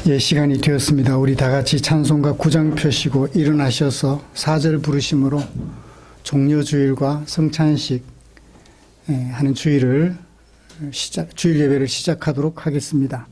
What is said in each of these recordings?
예, 시간이 되었습니다. 우리 다 같이 찬송가 9장 펴시고 일어나셔서 4절 부르심으로 종려주일과 성찬식 하는 주일 예배를 시작하도록 하겠습니다.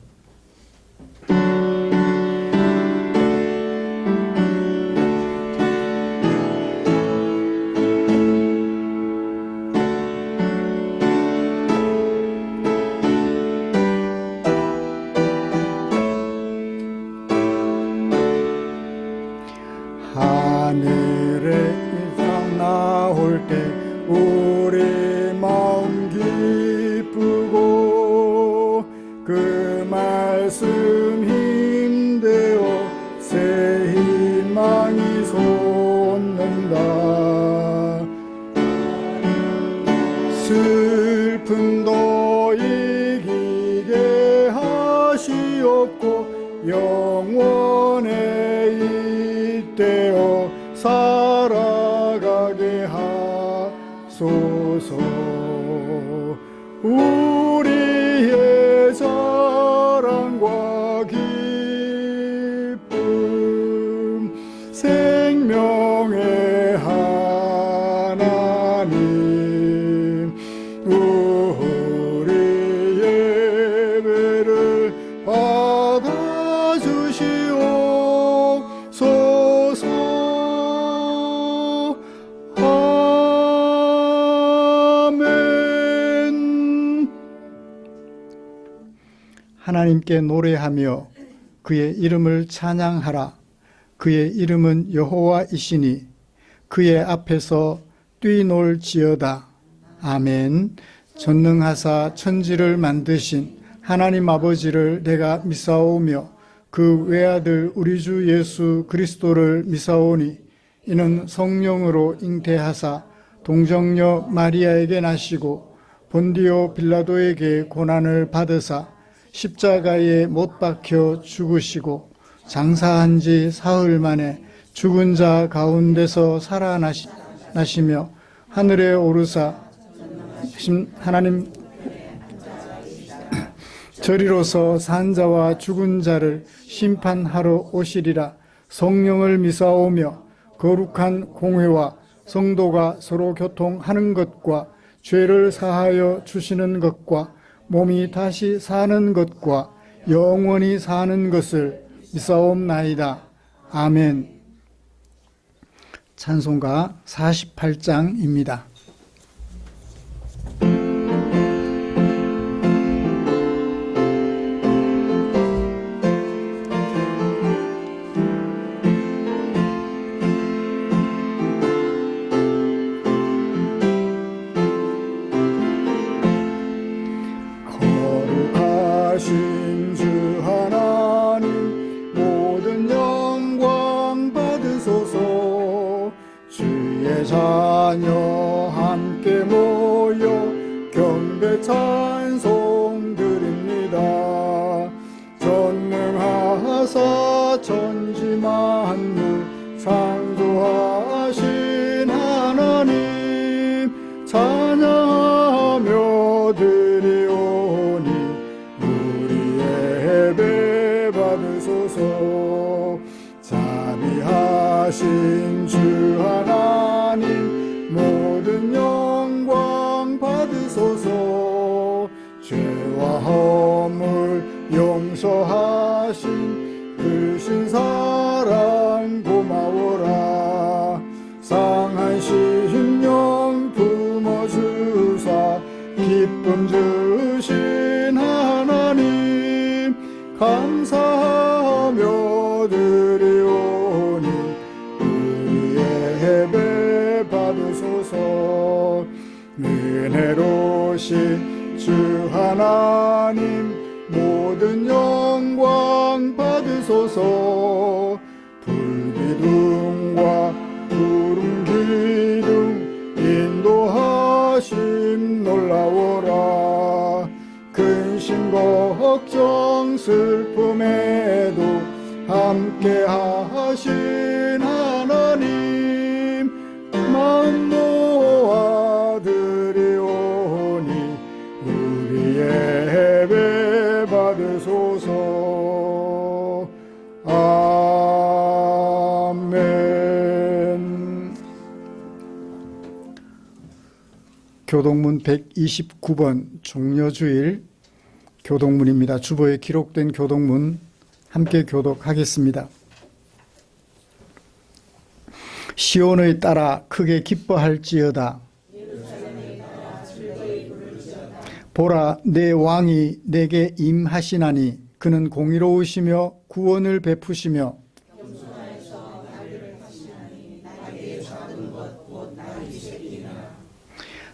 하늘에 이상 나올 때 우리 마음 기쁘고 그 말씀 힘되어 새 희망이 솟는다. 슬픔도 이기게 하시옵고 영원의 되어 살아가게 하소서. 우리의 자랑과 기쁨 생명의 하나님, 우리 예배를 받아주시옵소서. 하나님께 노래하며 그의 이름을 찬양하라. 그의 이름은 여호와이시니 그의 앞에서 뛰놀지어다. 아멘. 전능하사 천지를 만드신 하나님 아버지를 내가 믿사오며 그 외아들 우리 주 예수 그리스도를 믿사오니 이는 성령으로 잉태하사 동정녀 마리아에게 나시고 본디오 빌라도에게 고난을 받으사 십자가에 못 박혀 죽으시고 장사한 지 사흘 만에 죽은 자 가운데서 살아나시며 하늘에 오르사 하나님 저리로서 산 자와 죽은 자를 심판하러 오시리라. 성령을 믿사오며 거룩한 공회와 성도가 서로 교통하는 것과 죄를 사하여 주시는 것과 몸이 다시 사는 것과 영원히 사는 것을 믿사옵나이다. 아멘. 찬송가 48장입니다. 거룩하신 주 하나님, 모든 영광 받으소서. 주의 자녀 함께 모여 경배 찬송 드립니다. 전능하사 천지 만물 창조하신 하나님, 찬양하며 드리오니 우리의 예배 받으소서. 자비하신 주 하나님, 모든 영광 받으소서. 죄와 허물 용서하신 크신 사랑 고마워라. 상한 심령 품어주사 기쁨 주신 하나님, 감사하며 드리오니 우리의 예배 받으소서. 은혜로우신 주 하나님, 모든 영광 받으소서. 불기둥과 구름 기둥 인도하심 놀라워라. 근심 걱정 슬픔에도 함께 하신 하나님, 마음 모아 드리오니 우리의 예배 받으소서. 아멘. 교동문 129번 종려주일 교동문입니다. 주보에 기록된 교동문 함께 교독하겠습니다. 시온의 딸아 크게 기뻐할지어다. 보라 내 왕이 내게 임하시나니 그는 공의로우시며 구원을 베푸시며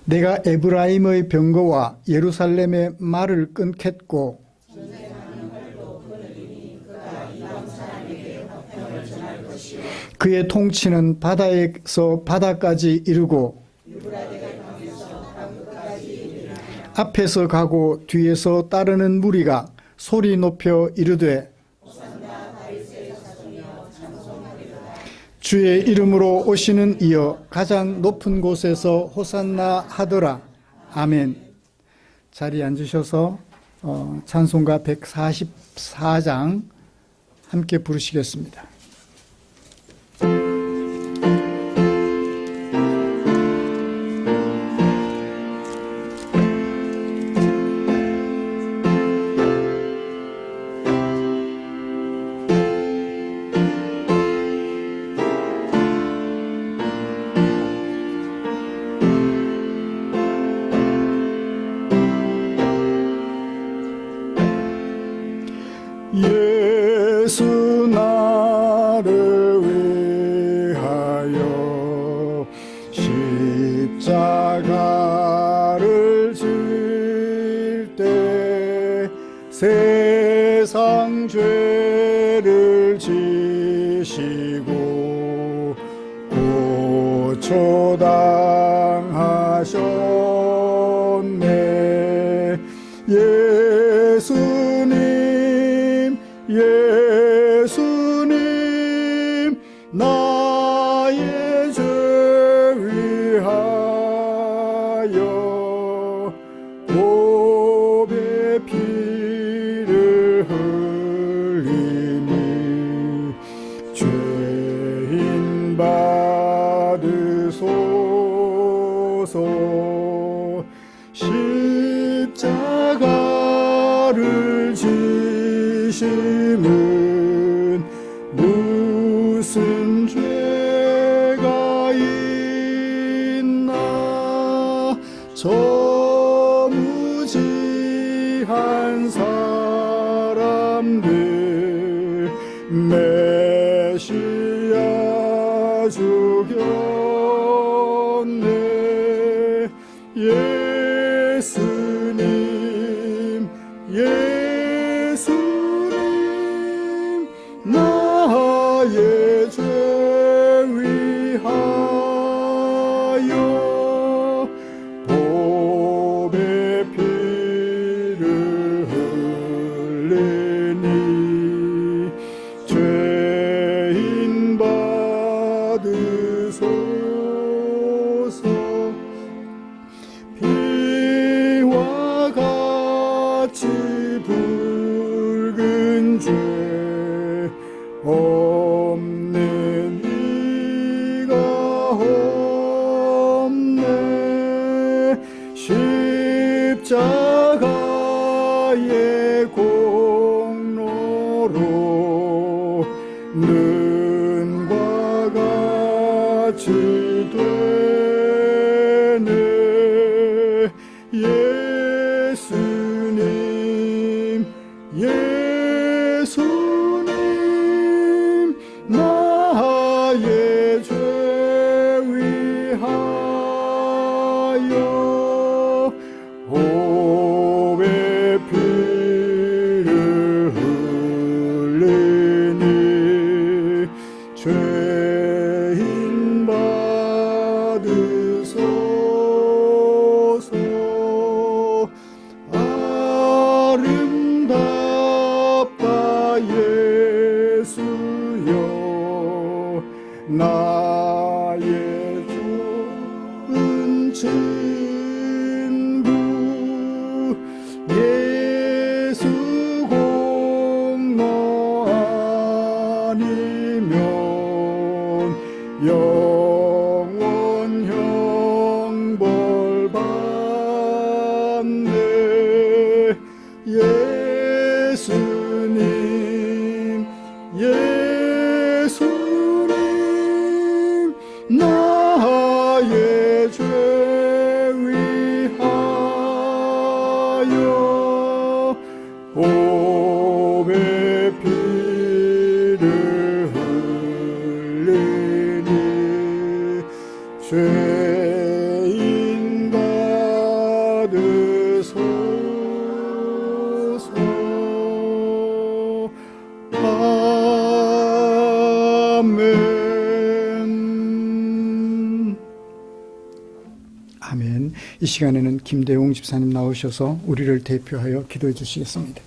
내가 에브라임의 병거와 예루살렘의 말을 끊겠고 그의 통치는 바다에서 바다까지 이르고 앞에서 가고 뒤에서 따르는 무리가 소리 높여 이르되 주의 이름으로 오시는 이여 가장 높은 곳에서 호산나 하더라. 아멘. 자리에 앉으셔서 찬송가 144장 함께 부르시겠습니다. 예수 나를 위하여 십자가를 질 때 세상 죄를 지시고 고초당하셨네. 예수님 나의 죄 위하여 보배 피를 흘리니 죄인 받으소서. 십자가를 지심은 무슨 죄가 있나. 저 무지한 사람들 메시아 죽였네. 예수님 나의 죄 위하여 보배 피를 흘리니 죄인 받으소서. 피와 같이 붉은 죄 없는 이가 없네. 십자가의 공로로 눈과 같이 되네. 예수님 나의 죄 위하여 보배 피를 흘리니 죄인 받으소서. 아름답다 예수여 나의 좋은 친구. 예수 예수님 예수님 나의 죄 위하여 보배 피를 흘리니 죄인 받으소서. 아멘. 아멘. 이 시간에는 김대웅 집사님 나오셔서 우리를 대표하여 기도해 주시겠습니다.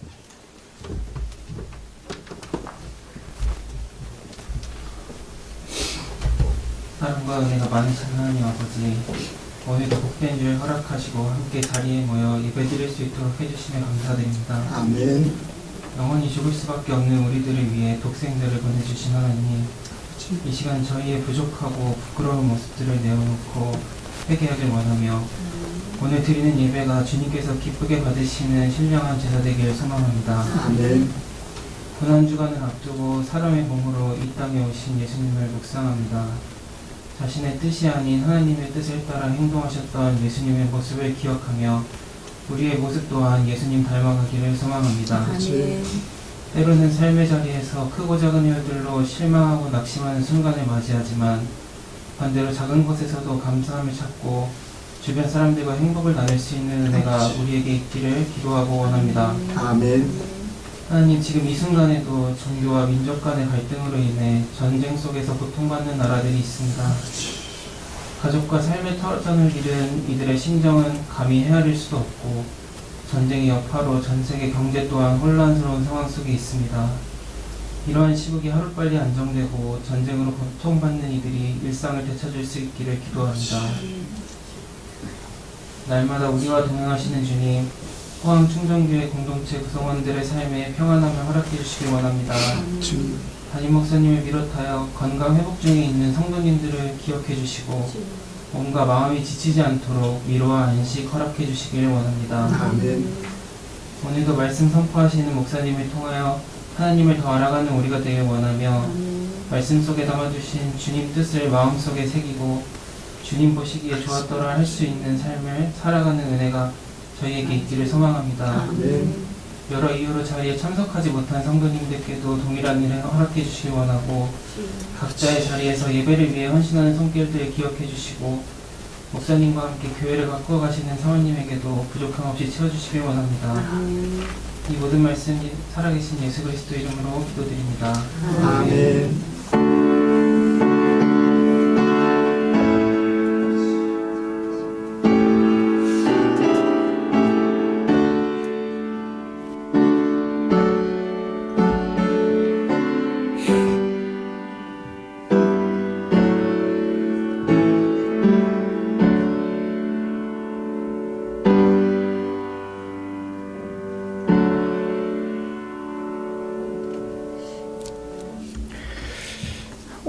사랑과 은혜가 많으신 하나님 아버지, 오늘도 복된 주를 허락하시고 함께 자리에 모여 예배드릴 수 있도록 해주시며 감사드립니다. 아멘. 영원히 죽을 수밖에 없는 우리들을 위해 독생자를 보내주신 하나님, 이 시간 저희의 부족하고 부끄러운 모습들을 내어놓고 회개하길 원하며 오늘 드리는 예배가 주님께서 기쁘게 받으시는 신령한 제사 되기를 소망합니다. 아멘. 고난주간을 앞두고 사람의 몸으로 이 땅에 오신 예수님을 묵상합니다. 자신의 뜻이 아닌 하나님의 뜻을 따라 행동하셨던 예수님의 모습을 기억하며 우리의 모습 또한 예수님 닮아가기를 소망합니다. 아멘. 때로는 삶의 자리에서 크고 작은 일들로 실망하고 낙심하는 순간을 맞이하지만 반대로 작은 것에서도 감사함을 찾고 주변 사람들과 행복을 나눌 수 있는 은혜가 우리에게 있기를 기도하고 원합니다. 아멘. 하나님, 지금 이 순간에도 종교와 민족 간의 갈등으로 인해 전쟁 속에서 고통받는 나라들이 있습니다. 가족과 삶의 터전을 잃은 이들의 심정은 감히 헤아릴 수도 없고 전쟁의 여파로 전 세계 경제 또한 혼란스러운 상황 속에 있습니다. 이러한 시국이 하루빨리 안정되고 전쟁으로 고통받는 이들이 일상을 되찾을 수 있기를 기도합니다. 날마다 우리와 동행하시는 주님, 포항 충정교회 공동체 구성원들의 삶에 평안함을 허락해 주시길 원합니다. 담임 목사님을 비롯하여 건강 회복 중에 있는 성도님들을 기억해 주시고 몸과 마음이 지치지 않도록 위로와 안식 허락해 주시길 원합니다. 아멘. 오늘도 말씀 선포하시는 목사님을 통하여 하나님을 더 알아가는 우리가 되길 원하며 말씀 속에 담아주신 주님 뜻을 마음속에 새기고 주님 보시기에 좋았더라 할 수 있는 삶을 살아가는 은혜가 저희에게 있기를 소망합니다. 아멘. 여러 이유로 자리에 참석하지 못한 성도님들께도 동일한 일을 허락해 주시길 원하고 각자의 자리에서 예배를 위해 헌신하는 손길들을 기억해 주시고 목사님과 함께 교회를 가꾸어 가시는 사모님에게도 부족함 없이 채워주시길 원합니다. 이 모든 말씀 살아계신 예수 그리스도 이름으로 기도드립니다. 아멘.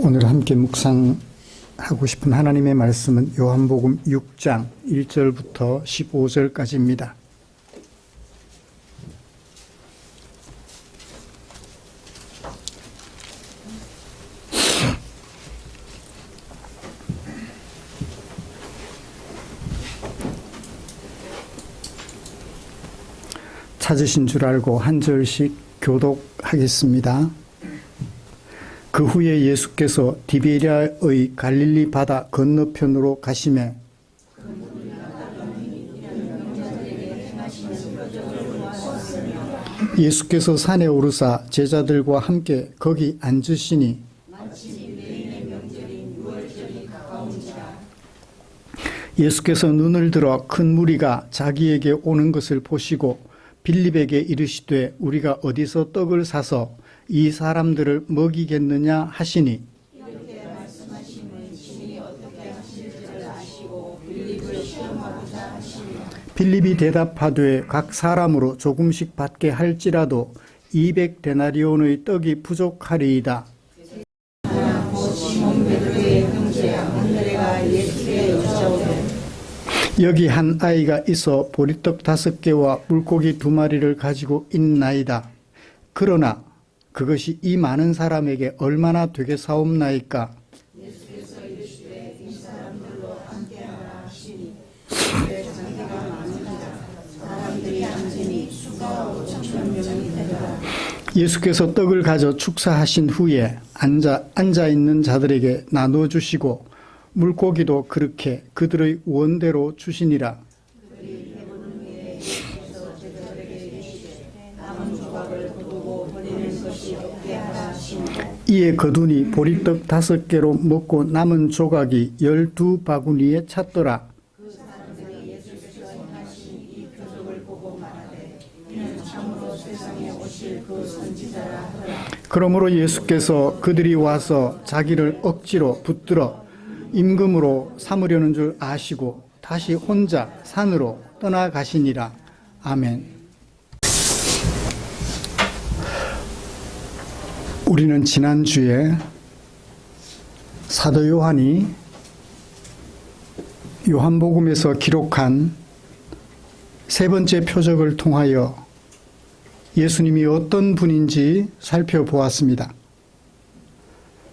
오늘 함께 묵상하고 싶은 하나님의 말씀은 요한복음 6장 1절부터 15절까지입니다. 찾으신 줄 알고 한 절씩 교독하겠습니다. 그 후에 예수께서 디베리아의 갈릴리 바다 건너편으로 가시매 예수께서 산에 오르사 제자들과 함께 거기 앉으시니 예수께서 눈을 들어 큰 무리가 자기에게 오는 것을 보시고 빌립에게 이르시되 우리가 어디서 떡을 사서 이 사람들을 먹이겠느냐 하시니 빌립이 대답하되 각 사람으로 조금씩 받게 할지라도 200데나리온의 떡이 부족하리이다. 여기 한 아이가 있어 보리떡 5개와 물고기 2마리를 가지고 있나이다. 그러나 그것이 이 많은 사람에게 얼마나 되겠사옵나이까. 예수께서 떡을 가져 축사하신 후에 앉아 있는 자들에게 나누어 주시고 물고기도 그렇게 그들의 원대로 주시니라. 이에 거두니 보리떡 5개로 먹고 남은 조각이 12바구니에 찼더라. 그러므로 예수께서 그들이 와서 자기를 억지로 붙들어 임금으로 삼으려는 줄 아시고 다시 혼자 산으로 떠나가시니라. 아멘. 우리는 지난주에 사도 요한이 요한복음에서 기록한 3번째 표적을 통하여 예수님이 어떤 분인지 살펴보았습니다.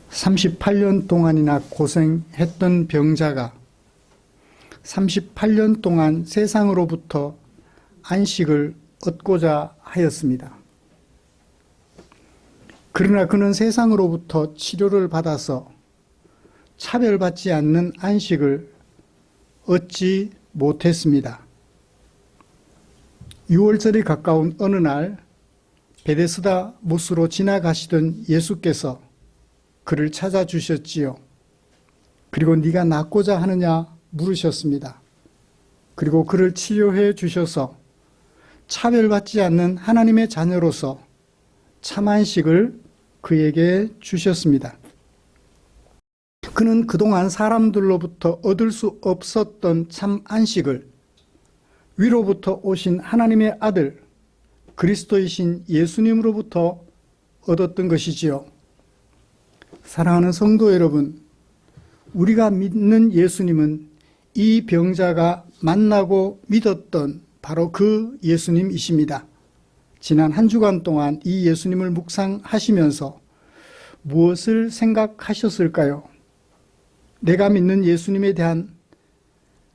38년 동안이나 고생했던 병자가 38년 동안 세상으로부터 안식을 얻고자 하였습니다. 그러나 그는 세상으로부터 치료를 받아서 차별받지 않는 안식을 얻지 못했습니다. 6월절이 가까운 어느 날 베데스다 못으로 지나가시던 예수께서 그를 찾아주셨지요. 그리고 네가 낫고자 하느냐 물으셨습니다. 그리고 그를 치료해 주셔서 차별받지 않는 하나님의 자녀로서 참 안식을 그에게 주셨습니다. 그는 그동안 사람들로부터 얻을 수 없었던 참 안식을 위로부터 오신 하나님의 아들 그리스도이신 예수님으로부터 얻었던 것이지요. 사랑하는 성도 여러분, 우리가 믿는 예수님은 이 병자가 만나고 믿었던 바로 그 예수님이십니다. 지난 한 주간 동안 이 예수님을 묵상하시면서 무엇을 생각하셨을까요? 내가 믿는 예수님에 대한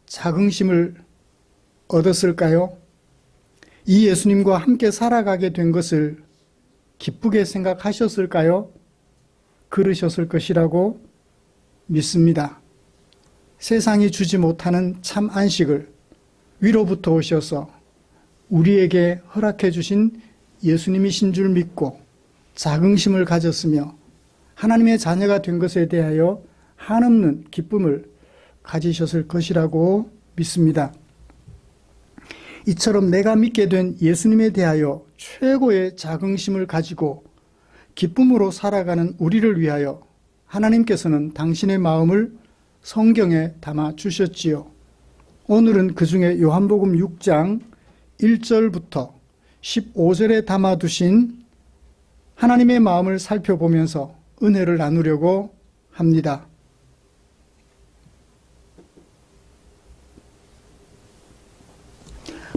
자긍심을 얻었을까요? 이 예수님과 함께 살아가게 된 것을 기쁘게 생각하셨을까요? 그러셨을 것이라고 믿습니다. 세상이 주지 못하는 참 안식을 위로부터 오셔서 우리에게 허락해 주신 예수님이신 줄 믿고 자긍심을 가졌으며 하나님의 자녀가 된 것에 대하여 한없는 기쁨을 가지셨을 것이라고 믿습니다. 이처럼 내가 믿게 된 예수님에 대하여 최고의 자긍심을 가지고 기쁨으로 살아가는 우리를 위하여 하나님께서는 당신의 마음을 성경에 담아 주셨지요. 오늘은 그 중에 요한복음 6장 1절부터 15절에 담아 두신 하나님의 마음을 살펴보면서 은혜를 나누려고 합니다.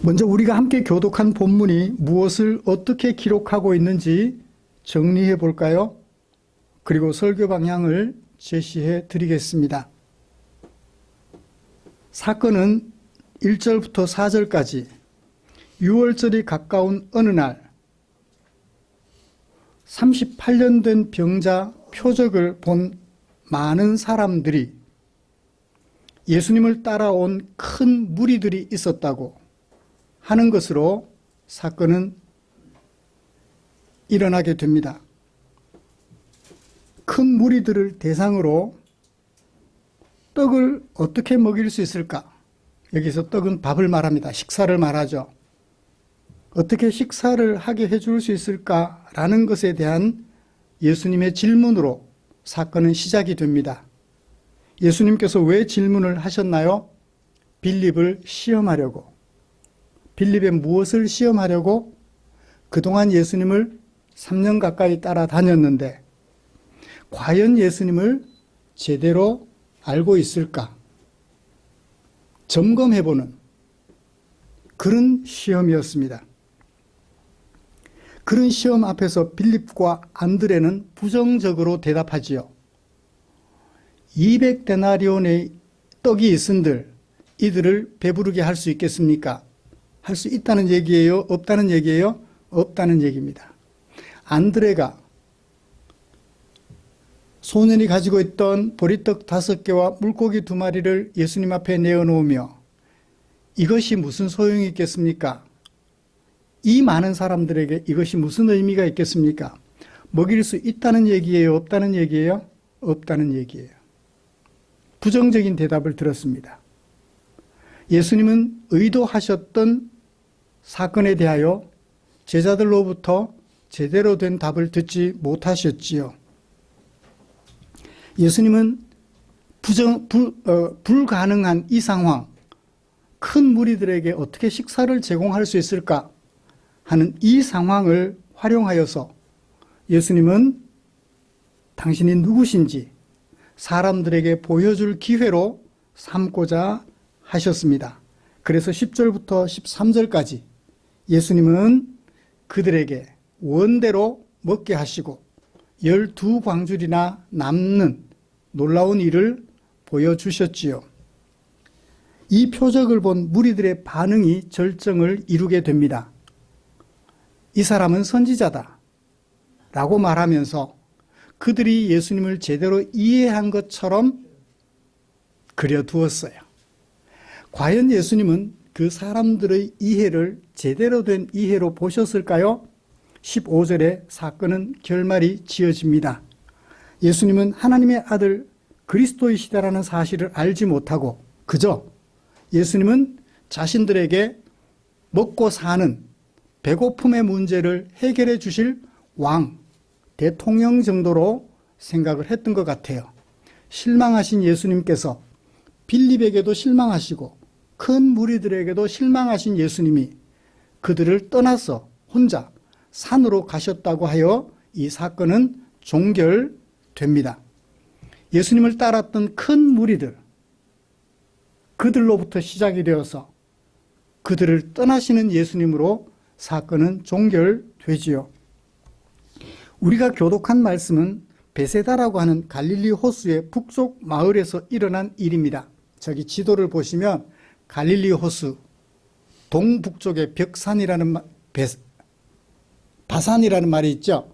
먼저 우리가 함께 교독한 본문이 무엇을 어떻게 기록하고 있는지 정리해 볼까요? 그리고 설교 방향을 제시해 드리겠습니다. 사건은 1절부터 4절까지 6월절이 가까운 어느 날 38년 된 병자 표적을 본 많은 사람들이 예수님을 따라온 큰 무리들이 있었다고 하는 것으로 사건은 일어나게 됩니다. 큰 무리들을 대상으로 떡을 어떻게 먹일 수 있을까? 여기서 떡은 밥을 말합니다. 식사를 말하죠. 어떻게 식사를 하게 해줄 수 있을까라는 것에 대한 예수님의 질문으로 사건은 시작이 됩니다. 예수님께서 왜 질문을 하셨나요? 빌립을 시험하려고. 빌립의 무엇을 시험하려고? 그동안 예수님을 3년 가까이 따라다녔는데 과연 예수님을 제대로 알고 있을까? 점검해보는 그런 시험이었습니다. 그런 시험 앞에서 빌립과 안드레는 부정적으로 대답하지요. 200데나리온의 떡이 있은들 이들을 배부르게 할 수 있겠습니까? 할 수 있다는 얘기예요? 없다는 얘기예요? 없다는 얘기입니다. 안드레가 소년이 가지고 있던 보리떡 5개와 물고기 2마리를 예수님 앞에 내어놓으며 이것이 무슨 소용이 있겠습니까? 이 많은 사람들에게 이것이 무슨 의미가 있겠습니까? 먹일 수 있다는 얘기예요? 없다는 얘기예요? 없다는 얘기예요. 부정적인 대답을 들었습니다. 예수님은 의도하셨던 사건에 대하여 제자들로부터 제대로 된 답을 듣지 못하셨지요. 예수님은 불가능한 이 상황, 큰 무리들에게 어떻게 식사를 제공할 수 있을까 하는 이 상황을 활용하여서 예수님은 당신이 누구신지 사람들에게 보여줄 기회로 삼고자 하셨습니다. 그래서 10절부터 13절까지 예수님은 그들에게 원대로 먹게 하시고 12광줄이나 남는 놀라운 일을 보여주셨지요. 이 표적을 본 무리들의 반응이 절정을 이루게 됩니다. 이 사람은 선지자다 라고 말하면서 그들이 예수님을 제대로 이해한 것처럼 그려두었어요. 과연 예수님은 그 사람들의 이해를 제대로 된 이해로 보셨을까요? 15절에 사건은 결말이 지어집니다. 예수님은 하나님의 아들 그리스도이시다라는 사실을 알지 못하고 그저 예수님은 자신들에게 먹고 사는 배고픔의 문제를 해결해 주실 왕, 대통령 정도로 생각을 했던 것 같아요. 실망하신 예수님께서 빌립에게도 실망하시고 큰 무리들에게도 실망하신 예수님이 그들을 떠나서 혼자 산으로 가셨다고 하여 이 사건은 종결됩니다. 예수님을 따랐던 큰 무리들, 그들로부터 시작이 되어서 그들을 떠나시는 예수님으로 사건은 종결되지요. 우리가 교독한 말씀은 베세다라고 하는 갈릴리 호수의 북쪽 마을에서 일어난 일입니다. 저기 지도를 보시면 갈릴리 호수 동북쪽에 바산이라는 말이 있죠.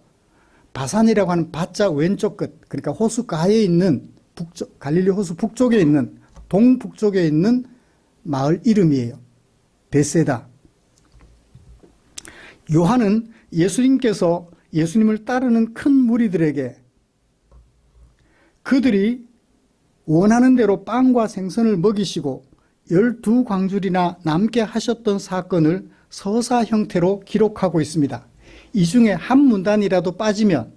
바산이라고 하는 바자 왼쪽 끝, 그러니까 호수가에 있는 갈릴리 호수 북쪽에 있는 동북쪽에 있는 마을 이름이에요. 베세다. 요한은 예수님께서 예수님을 따르는 큰 무리들에게 그들이 원하는 대로 빵과 생선을 먹이시고 12광줄이나 남게 하셨던 사건을 서사 형태로 기록하고 있습니다. 이 중에 한 문단이라도 빠지면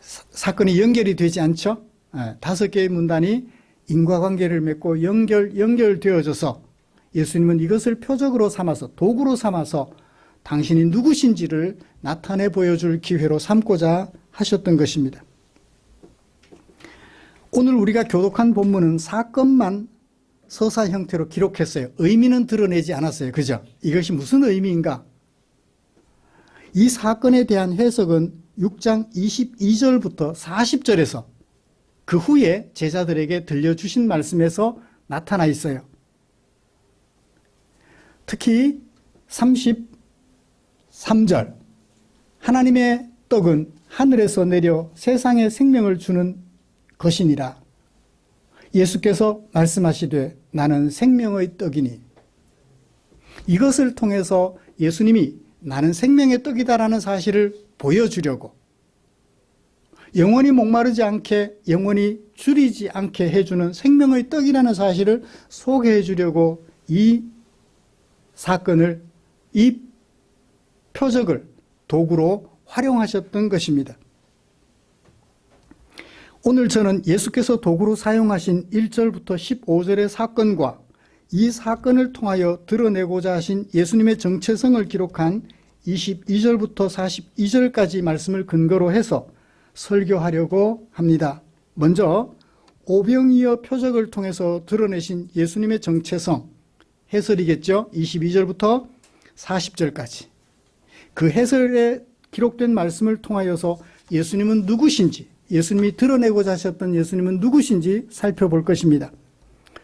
사건이 연결이 되지 않죠? 5개의 문단이 인과관계를 맺고 연결되어져서 예수님은 이것을 표적으로 삼아서 도구로 삼아서 당신이 누구신지를 나타내 보여줄 기회로 삼고자 하셨던 것입니다. 오늘 우리가 교독한 본문은 사건만 서사 형태로 기록했어요. 의미는 드러내지 않았어요. 그죠? 이것이 무슨 의미인가? 이 사건에 대한 해석은 6장 22절부터 40절에서 그 후에 제자들에게 들려주신 말씀에서 나타나 있어요. 특히 33절 하나님의 떡은 하늘에서 내려 세상에 생명을 주는 것이니라. 예수께서 말씀하시되 나는 생명의 떡이니. 이것을 통해서 예수님이 나는 생명의 떡이다라는 사실을 보여주려고 영원히 목마르지 않게 영원히 줄이지 않게 해주는 생명의 떡이라는 사실을 소개해 주려고 이 사건을 이 표적을 도구로 활용하셨던 것입니다. 오늘 저는 예수께서 도구로 사용하신 1절부터 15절의 사건과 이 사건을 통하여 드러내고자 하신 예수님의 정체성을 기록한 22절부터 42절까지 말씀을 근거로 해서 설교하려고 합니다. 먼저 오병이어 표적을 통해서 드러내신 예수님의 정체성, 해설이겠죠. 22절부터 40절까지. 그 해설에 기록된 말씀을 통하여서 예수님은 누구신지, 예수님이 드러내고자 하셨던 예수님은 누구신지 살펴볼 것입니다.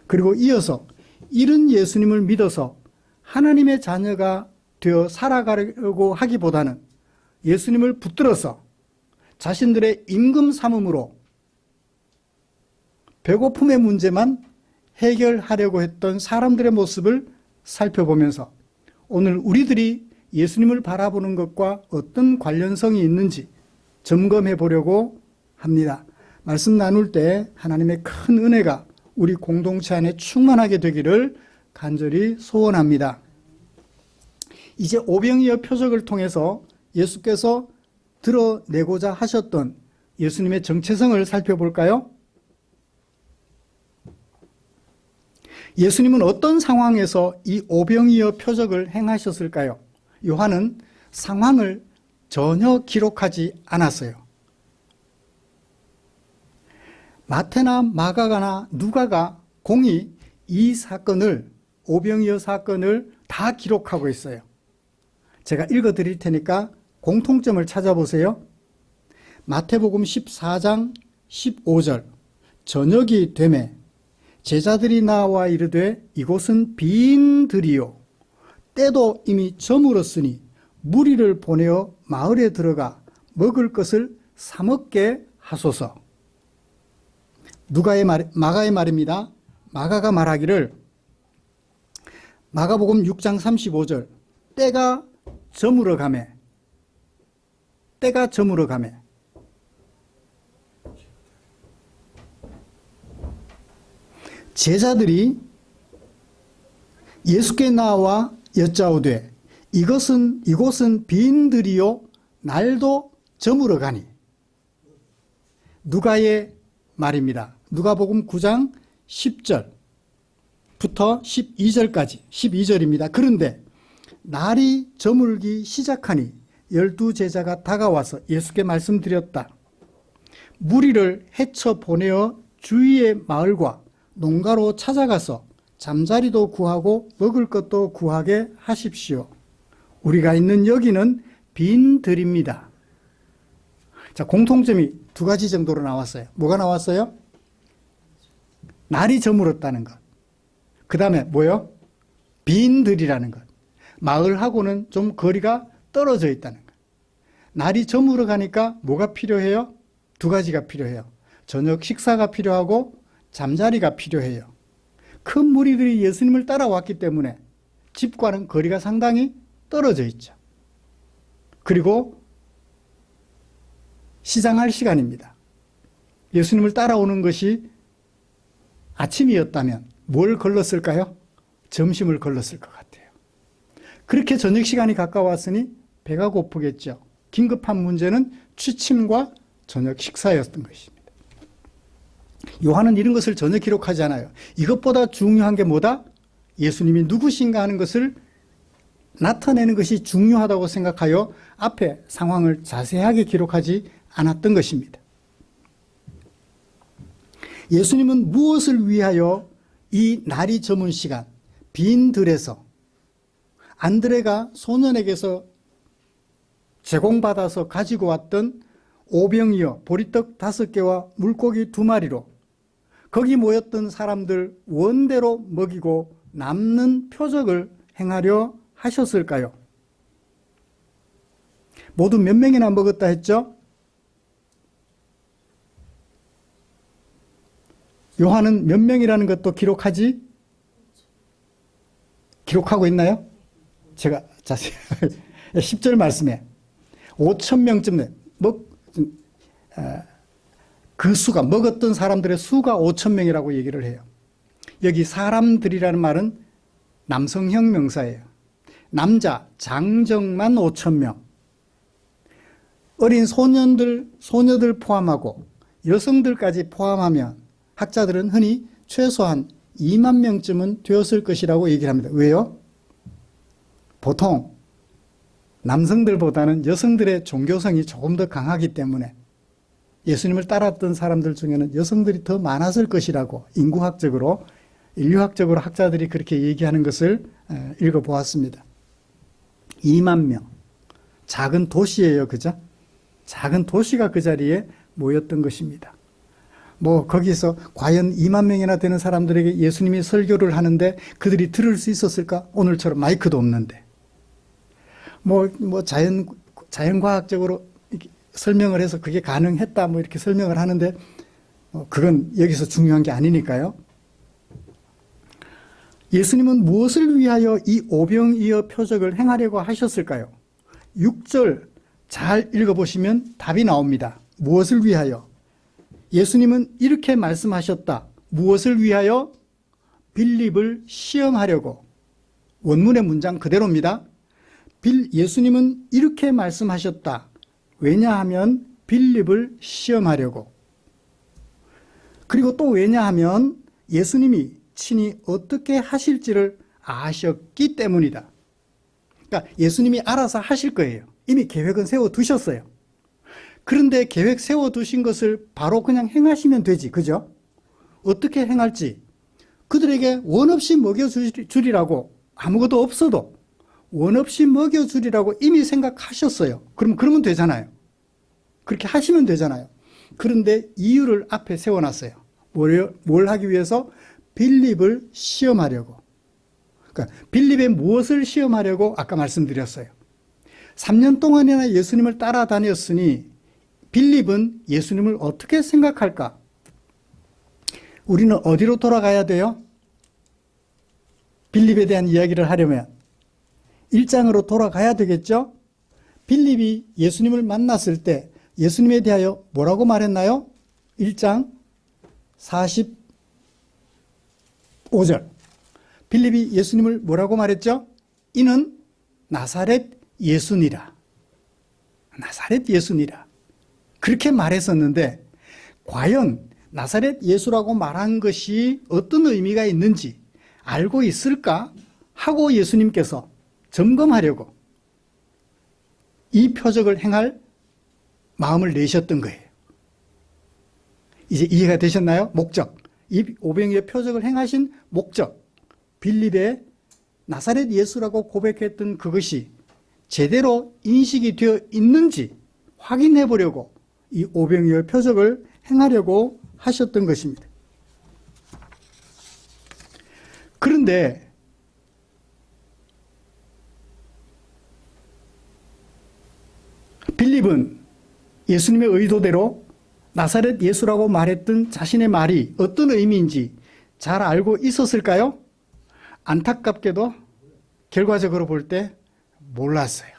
그리고 이어서 이런 예수님을 믿어서 하나님의 자녀가 되어 살아가려고 하기보다는 예수님을 붙들어서 자신들의 임금 삼음으로 배고픔의 문제만 해결하려고 했던 사람들의 모습을 살펴보면서 오늘 우리들이 예수님을 바라보는 것과 어떤 관련성이 있는지 점검해 보려고 합니다. 말씀 나눌 때 하나님의 큰 은혜가 우리 공동체 안에 충만하게 되기를 간절히 소원합니다. 이제 오병이어 표적을 통해서 예수께서 드러내고자 하셨던 예수님의 정체성을 살펴볼까요? 예수님은 어떤 상황에서 이 오병이어 표적을 행하셨을까요? 요한은 상황을 전혀 기록하지 않았어요. 마태나 마가나 누가가 공히 이 사건을, 오병이어 사건을 다 기록하고 있어요. 제가 읽어드릴 테니까 공통점을 찾아보세요. 마태복음 14장 15절, 저녁이 되매 제자들이 나와 이르되 이곳은 빈 들이요 때도 이미 저물었으니 무리를 보내어 마을에 들어가 먹을 것을 사 먹게 하소서. 마가의 말입니다. 마가가 말하기를, 마가복음 6장 35절, 때가 저물어 가매 제자들이 예수께 나와 여짜오되 이곳은 빈 들이요 날도 저물어 가니. 누가의 말입니다. 누가복음 9장 10절부터 12절까지 12절입니다. 그런데 날이 저물기 시작하니 12제자가 다가와서 예수께 말씀드렸다. 무리를 헤쳐 보내어 주위의 마을과 농가로 찾아가서 잠자리도 구하고 먹을 것도 구하게 하십시오. 우리가 있는 여기는 빈 들입니다. 자, 공통점이 두 가지 정도로 나왔어요. 뭐가 나왔어요? 날이 저물었다는 것. 그 다음에 뭐요? 빈 들이라는 것. 마을하고는 좀 거리가 떨어져 있다는 것. 날이 저물어 가니까 뭐가 필요해요? 두 가지가 필요해요. 저녁 식사가 필요하고 잠자리가 필요해요. 큰 무리들이 예수님을 따라왔기 때문에 집과는 거리가 상당히 떨어져 있죠. 그리고 시장할 시간입니다. 예수님을 따라오는 것이 아침이었다면 뭘 걸렀을까요? 점심을 걸렀을 것 같아요. 그렇게 저녁 시간이 가까웠으니 배가 고프겠죠. 긴급한 문제는 취침과 저녁 식사였던 것입니다. 요한은 이런 것을 전혀 기록하지 않아요. 이것보다 중요한 게 뭐다? 예수님이 누구신가 하는 것을 나타내는 것이 중요하다고 생각하여 앞에 상황을 자세하게 기록하지 않았던 것입니다. 예수님은 무엇을 위하여 이 날이 저문 시간, 빈 들에서 안드레가 소년에게서 제공받아서 가지고 왔던 오병이어 보리떡 5개와 물고기 2마리로 거기 모였던 사람들 원대로 먹이고 남는 표적을 행하려 하셨을까요? 모두 몇 명이나 먹었다 했죠? 요한은 몇 명이라는 것도 기록하고 있나요? 제가 자세히 10절 말씀에 5,000명쯤 그 수가, 먹었던 사람들의 수가 5,000명이라고 얘기를 해요. 여기 사람들이라는 말은 남성형 명사예요. 남자 장정만 5,000명, 어린 소녀들 포함하고 여성들까지 포함하면 학자들은 흔히 최소한 2만 명쯤은 되었을 것이라고 얘기를 합니다. 왜요? 보통 남성들보다는 여성들의 종교성이 조금 더 강하기 때문에 예수님을 따랐던 사람들 중에는 여성들이 더 많았을 것이라고 인구학적으로, 인류학적으로 학자들이 그렇게 얘기하는 것을 읽어보았습니다. 2만 명. 작은 도시예요. 그죠? 작은 도시가 그 자리에 모였던 것입니다. 뭐 거기서 과연 2만 명이나 되는 사람들에게 예수님이 설교를 하는데 그들이 들을 수 있었을까? 오늘처럼 마이크도 없는데. 자연과학적으로 이렇게 설명을 해서 그게 가능했다 뭐 이렇게 설명을 하는데 그건 여기서 중요한 게 아니니까요. 예수님은 무엇을 위하여 이 오병이어 표적을 행하려고 하셨을까요? 6절 잘 읽어보시면 답이 나옵니다. 무엇을 위하여? 예수님은 이렇게 말씀하셨다. 무엇을 위하여? 빌립을 시험하려고. 원문의 문장 그대로입니다. 예수님은 이렇게 말씀하셨다. 왜냐하면 빌립을 시험하려고. 그리고 또 왜냐하면 예수님이 친히 어떻게 하실지를 아셨기 때문이다. 그러니까 예수님이 알아서 하실 거예요. 이미 계획은 세워두셨어요. 그런데 계획 세워두신 것을 바로 그냥 행하시면 되지. 그죠? 어떻게 행할지 그들에게 원 없이 먹여주리라고, 아무것도 없어도 원 없이 먹여주리라고 이미 생각하셨어요. 그러면 되잖아요. 그렇게 하시면 되잖아요. 그런데 이유를 앞에 세워놨어요. 뭘 하기 위해서? 빌립을 시험하려고. 그러니까 빌립의 무엇을 시험하려고 아까 말씀드렸어요. 3년 동안이나 예수님을 따라다녔으니 빌립은 예수님을 어떻게 생각할까? 우리는 어디로 돌아가야 돼요? 빌립에 대한 이야기를 하려면 1장으로 돌아가야 되겠죠? 빌립이 예수님을 만났을 때 예수님에 대하여 뭐라고 말했나요? 1장 45절. 빌립이 예수님을 뭐라고 말했죠? 이는 나사렛 예수니라. 나사렛 예수니라. 그렇게 말했었는데 과연 나사렛 예수라고 말한 것이 어떤 의미가 있는지 알고 있을까 하고 예수님께서 점검하려고 이 표적을 행할 마음을 내셨던 거예요. 이제 이해가 되셨나요? 목적. 이 오병이어 표적을 행하신 목적. 빌립의 나사렛 예수라고 고백했던 그것이 제대로 인식이 되어 있는지 확인해 보려고 이 오병이어 표적을 행하려고 하셨던 것입니다. 그런데 빌립은 예수님의 의도대로 나사렛 예수라고 말했던 자신의 말이 어떤 의미인지 잘 알고 있었을까요? 안타깝게도 결과적으로 볼 때 몰랐어요.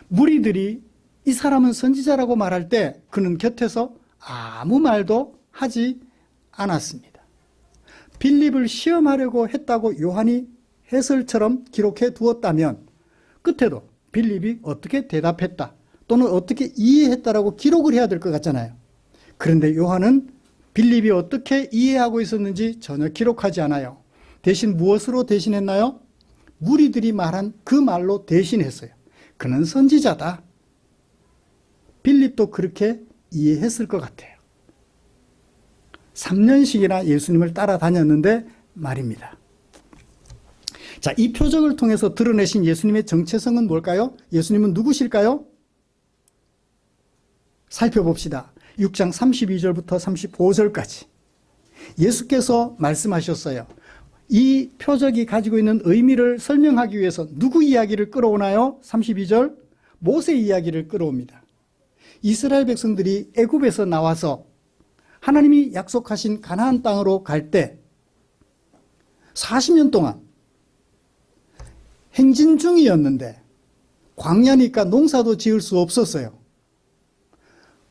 무리들이 이 사람은 선지자라고 말할 때 그는 곁에서 아무 말도 하지 않았습니다. 빌립을 시험하려고 했다고 요한이 해설처럼 기록해 두었다면 끝에도 빌립이 어떻게 대답했다 또는 어떻게 이해했다라고 기록을 해야 될 것 같잖아요. 그런데 요한은 빌립이 어떻게 이해하고 있었는지 전혀 기록하지 않아요. 대신 무엇으로 대신했나요? 무리들이 말한 그 말로 대신했어요. 그는 선지자다. 빌립도 그렇게 이해했을 것 같아요. 3년씩이나 예수님을 따라다녔는데 말입니다. 자, 이 표적을 통해서 드러내신 예수님의 정체성은 뭘까요? 예수님은 누구실까요? 살펴봅시다. 6장 32절부터 35절까지. 예수께서 말씀하셨어요. 이 표적이 가지고 있는 의미를 설명하기 위해서 누구 이야기를 끌어오나요? 32절 모세 이야기를 끌어옵니다. 이스라엘 백성들이 애굽에서 나와서 하나님이 약속하신 가나안 땅으로 갈 때 40년 동안 행진 중이었는데 광야니까 농사도 지을 수 없었어요.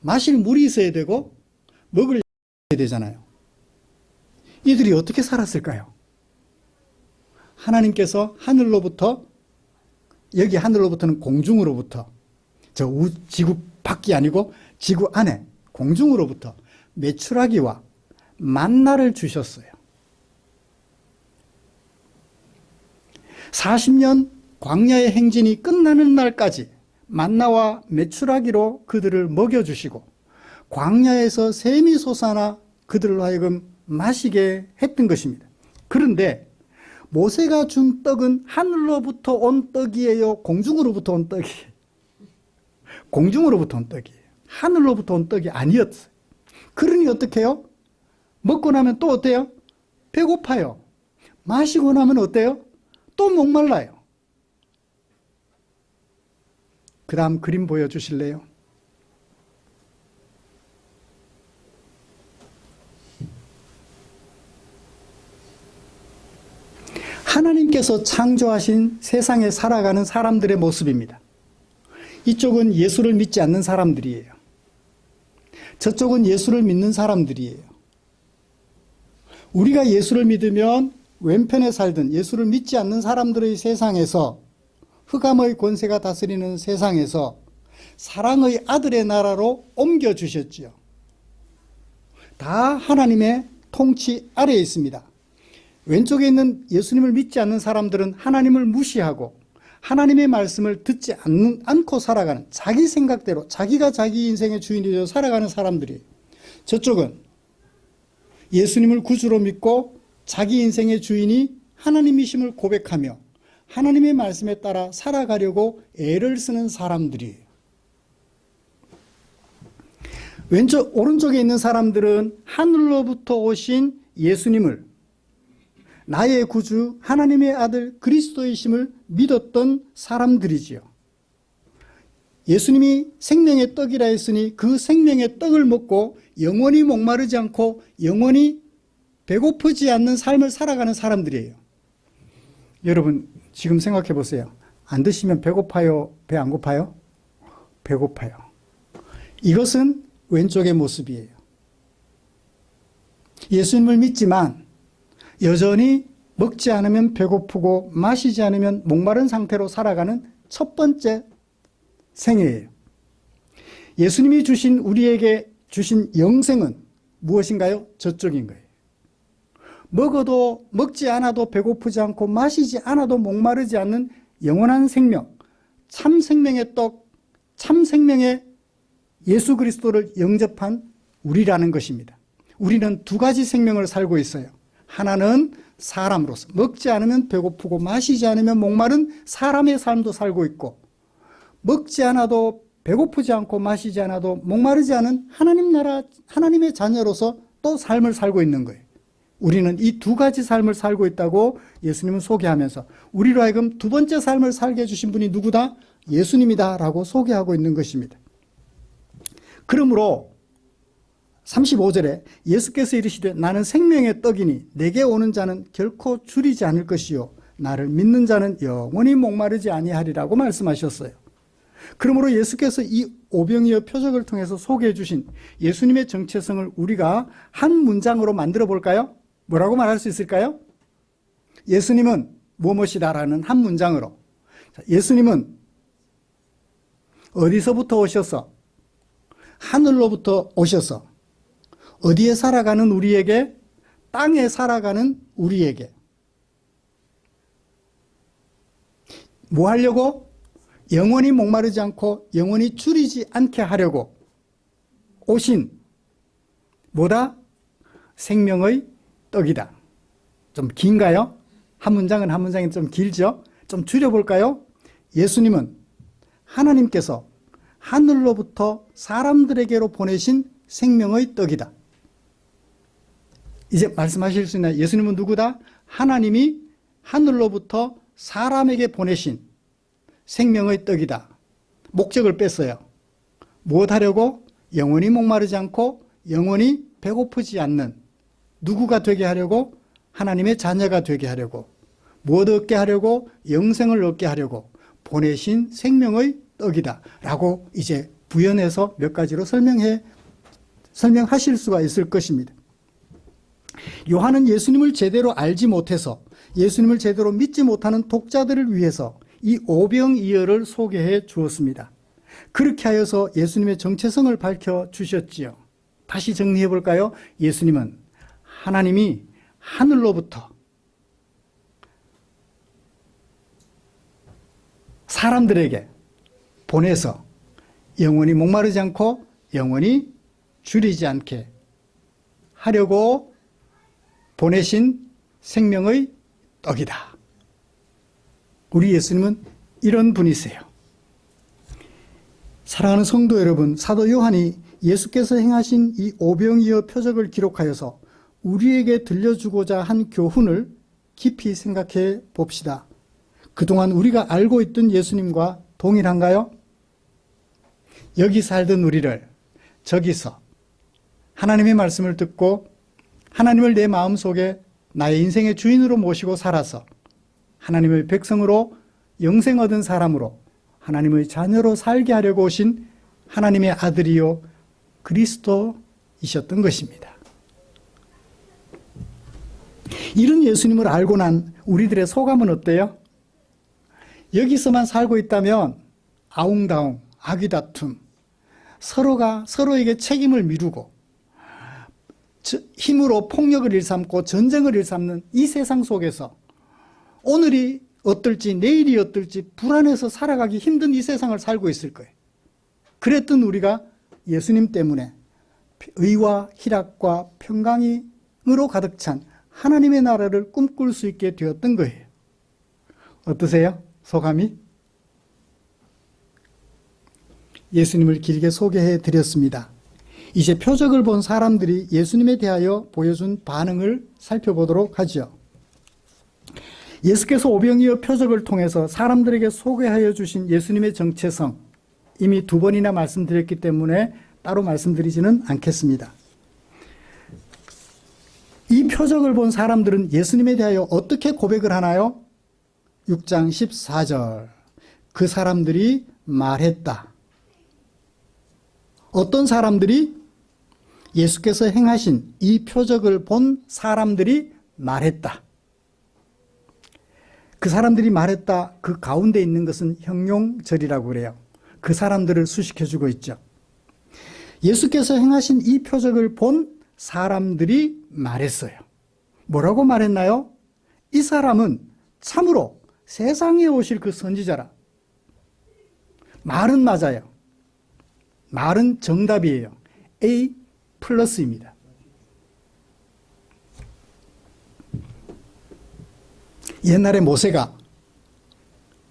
마실 물이 있어야 되고 먹을 있어야 되잖아요. 이들이 어떻게 살았을까요? 하나님께서 하늘로부터, 여기 하늘로부터는 공중으로부터, 지구 밖이 아니고 지구 안에 공중으로부터 메추라기와 만나를 주셨어요. 40년 광야의 행진이 끝나는 날까지 만나와 메추라기로 그들을 먹여주시고 광야에서 샘이 솟아나 그들로 하여금 마시게 했던 것입니다. 그런데 모세가 준 떡은 하늘로부터 온 떡이에요? 공중으로부터 온 떡이에요? 공중으로부터 온 떡이에요. 하늘로부터 온 떡이 아니었어요. 그러니 어떻게 해요? 먹고 나면 또 어때요? 배고파요. 마시고 나면 어때요? 또 목말라요. 그 다음 그림 보여주실래요? 하나님께서 창조하신 세상에 살아가는 사람들의 모습입니다. 이쪽은 예수를 믿지 않는 사람들이에요. 저쪽은 예수를 믿는 사람들이에요. 우리가 예수를 믿으면 왼편에 살던 예수를 믿지 않는 사람들의 세상에서, 흑암의 권세가 다스리는 세상에서 사랑의 아들의 나라로 옮겨주셨지요. 다 하나님의 통치 아래에 있습니다. 왼쪽에 있는 예수님을 믿지 않는 사람들은 하나님을 무시하고 하나님의 말씀을 듣지 않고 살아가는, 자기 생각대로 자기가 자기 인생의 주인이 되어 살아가는 사람들이에요. 저쪽은 예수님을 구주로 믿고 자기 인생의 주인이 하나님이심을 고백하며 하나님의 말씀에 따라 살아가려고 애를 쓰는 사람들이에요. 오른쪽에 있는 사람들은 하늘로부터 오신 예수님을, 나의 구주 하나님의 아들 그리스도이심을 믿었던 사람들이지요. 예수님이 생명의 떡이라 했으니 그 생명의 떡을 먹고 영원히 목마르지 않고 영원히 배고프지 않는 삶을 살아가는 사람들이에요. 여러분 지금 생각해 보세요. 안 드시면 배고파요? 배 안 고파요? 배고파요. 이것은 왼쪽의 모습이에요. 예수님을 믿지만 여전히 먹지 않으면 배고프고 마시지 않으면 목마른 상태로 살아가는 첫 번째 생애예요. 예수님이 주신, 우리에게 주신 영생은 무엇인가요? 저쪽인 거예요. 먹지 않아도 배고프지 않고 마시지 않아도 목마르지 않는 영원한 생명, 참 생명의 떡, 참 생명의 예수 그리스도를 영접한 우리라는 것입니다. 우리는 두 가지 생명을 살고 있어요. 하나는 사람으로서 먹지 않으면 배고프고 마시지 않으면 목마른 사람의 삶도 살고 있고, 먹지 않아도 배고프지 않고 마시지 않아도 목마르지 않은 하나님 나라, 하나님의 자녀로서 또 삶을 살고 있는 거예요. 우리는 이 두 가지 삶을 살고 있다고 예수님은 소개하면서 우리로 하여금 두 번째 삶을 살게 해주신 분이 누구다? 예수님이다 라고 소개하고 있는 것입니다. 그러므로 35절에 예수께서 이르시되 나는 생명의 떡이니 내게 오는 자는 결코 줄이지 않을 것이요 나를 믿는 자는 영원히 목마르지 아니하리라고 말씀하셨어요. 그러므로 예수께서 이 오병이어 표적을 통해서 소개해 주신 예수님의 정체성을 우리가 한 문장으로 만들어 볼까요? 뭐라고 말할 수 있을까요? 예수님은 무엇이다라는 한 문장으로. 예수님은 어디서부터 오셔서, 하늘로부터 오셔서 어디에 살아가는 우리에게, 땅에 살아가는 우리에게 뭐 하려고? 영원히 목마르지 않고 영원히 줄이지 않게 하려고 오신, 뭐다? 생명의 떡이다. 좀 긴가요? 한 문장은 한 문장이 좀 길죠? 좀 줄여볼까요? 예수님은 하나님께서 하늘로부터 사람들에게로 보내신 생명의 떡이다. 이제 말씀하실 수 있나요? 예수님은 누구다? 하나님이 하늘로부터 사람에게 보내신 생명의 떡이다. 목적을 뺐어요. 무엇 하려고? 영원히 목마르지 않고 영원히 배고프지 않는 누구가 되게 하려고? 하나님의 자녀가 되게 하려고. 무엇 얻게 하려고? 영생을 얻게 하려고 보내신 생명의 떡이다 라고 이제 부연해서 몇 가지로 설명하실 수가 있을 것입니다. 요한은 예수님을 제대로 알지 못해서, 예수님을 제대로 믿지 못하는 독자들을 위해서 이 오병이어를 소개해 주었습니다. 그렇게 하여서 예수님의 정체성을 밝혀 주셨지요. 다시 정리해 볼까요? 예수님은 하나님이 하늘로부터 사람들에게 보내서 영원히 목마르지 않고 영원히 줄이지 않게 하려고 보내신 생명의 떡이다. 우리 예수님은 이런 분이세요. 사랑하는 성도 여러분, 사도 요한이 예수께서 행하신 이 오병이어 표적을 기록하여서 우리에게 들려주고자 한 교훈을 깊이 생각해 봅시다. 그동안 우리가 알고 있던 예수님과 동일한가요? 여기 살던 우리를 저기서 하나님의 말씀을 듣고 하나님을 내 마음속에 나의 인생의 주인으로 모시고 살아서 하나님의 백성으로 영생 얻은 사람으로 하나님의 자녀로 살게 하려고 오신 하나님의 아들이요 그리스도이셨던 것입니다. 이런 예수님을 알고 난 우리들의 소감은 어때요? 여기서만 살고 있다면 아웅다웅, 아귀다툼, 서로가 서로에게 책임을 미루고 힘으로 폭력을 일삼고 전쟁을 일삼는 이 세상 속에서 오늘이 어떨지 내일이 어떨지 불안해서 살아가기 힘든 이 세상을 살고 있을 거예요. 그랬던 우리가 예수님 때문에 의와 희락과 평강으로 가득 찬 하나님의 나라를 꿈꿀 수 있게 되었던 거예요. 어떠세요? 소감이? 예수님을 길게 소개해 드렸습니다. 이제 표적을 본 사람들이 예수님에 대하여 보여준 반응을 살펴보도록 하죠. 예수께서 오병이어 표적을 통해서 사람들에게 소개하여 주신 예수님의 정체성, 이미 2번이나 말씀드렸기 때문에 따로 말씀드리지는 않겠습니다. 이 표적을 본 사람들은 예수님에 대하여 어떻게 고백을 하나요? 6장 14절. 그 사람들이 말했다. 어떤 사람들이? 예수께서 행하신 이 표적을 본 사람들이 말했다. 그 사람들이 말했다. 그 가운데 있는 것은 형용절이라고 그래요. 그 사람들을 수식해주고 있죠. 예수께서 행하신 이 표적을 본 사람들이 말했어요. 뭐라고 말했나요? 이 사람은 참으로 세상에 오실 그 선지자라. 말은 맞아요. 말은 정답이에요. A 플러스입니다. 옛날에 모세가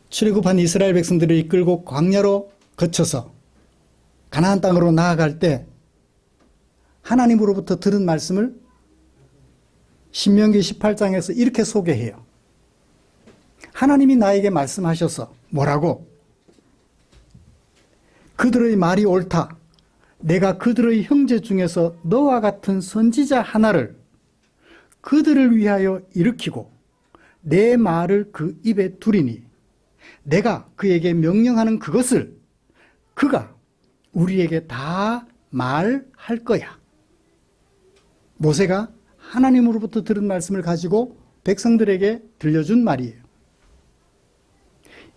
출애굽한 이스라엘 백성들을 이끌고 광야로 거쳐서 가나안 땅으로 나아갈 때 하나님으로부터 들은 말씀을 신명기 18장에서 이렇게 소개해요. 하나님이 나에게 말씀하셔서 뭐라고? 그들의 말이 옳다. 내가 그들의 형제 중에서 너와 같은 선지자 하나를 그들을 위하여 일으키고 내 말을 그 입에 두리니 내가 그에게 명령하는 그것을 그가 우리에게 다 말할 거야. 모세가 하나님으로부터 들은 말씀을 가지고 백성들에게 들려준 말이에요.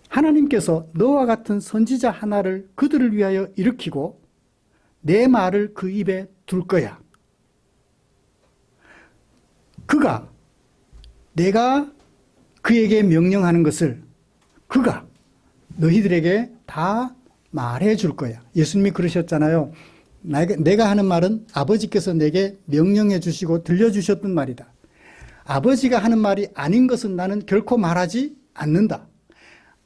하나님께서 너와 같은 선지자 하나를 그들을 위하여 일으키고 내 말을 그 입에 둘 거야. 그가 내가 그에게 명령하는 것을 그가 너희들에게 다 말해 줄 거야. 예수님이 그러셨잖아요. 내가 하는 말은 아버지께서 내게 명령해 주시고 들려주셨던 말이다. 아버지가 하는 말이 아닌 것은 나는 결코 말하지 않는다.